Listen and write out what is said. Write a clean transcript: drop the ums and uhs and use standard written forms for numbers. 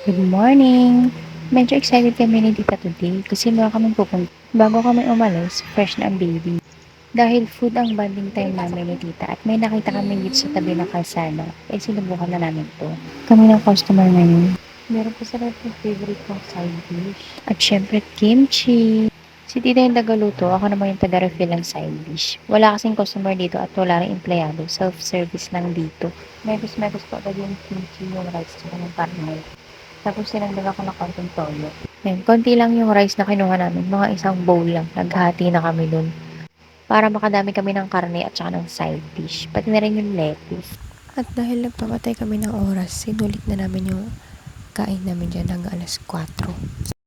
Good morning! Medyo excited kami ni Tita today kasi meron kaming pupunta. Bago kami umalis, fresh na ang baby. Dahil food ang bonding time namin ni Tita at may nakita kami dito sa tabi ng kalsada, sinubukan na namin to. Kami ng customer ngayon. Meron pa sila yung favorite kong side dish. At syempre, kimchi. Si Tita yung tagaluto, ako naman yung taga-refill ng side dish. Wala kasing customer dito at wala rin empleyado. Self-service lang dito. Megus po agad yung kimchi, yung rice, yung karne. Tapos sinagdagan ko ng konting toyo. Ayan, konti lang yung rice na kinuha namin. Mga isang bowl lang. Naghati na kami dun. Para makadami kami ng karne at saka ng side dish. Pati na rin yung lettuce. At dahil nagpapatay kami ng oras, sinulit na namin yung kain namin dyan hanggang alas 4.